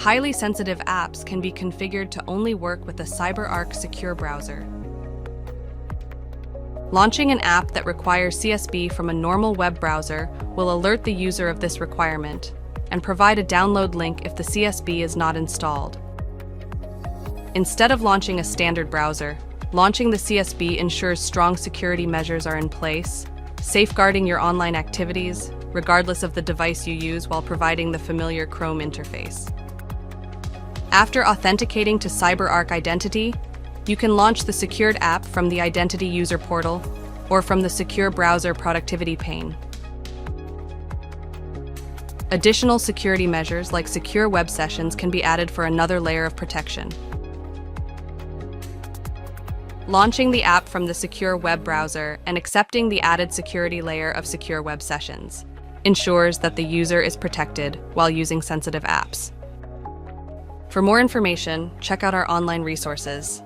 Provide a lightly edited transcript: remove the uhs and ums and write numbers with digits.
Highly sensitive apps can be configured to only work with the CyberArk Secure Browser. Launching an app that requires CSB from a normal web browser will alert the user of this requirement and provide a download link if the CSB is not installed. Instead of launching a standard browser, launching the CSB ensures strong security measures are in place, safeguarding your online activities, regardless of the device you use, while providing the familiar Chrome interface. After authenticating to CyberArk Identity, you can launch the secured app from the Identity User Portal or from the Secure Browser productivity pane. Additional security measures like secure web sessions can be added for another layer of protection. Launching the app from the secure web browser and accepting the added security layer of secure web sessions ensures that the user is protected while using sensitive apps. For more information, check out our online resources.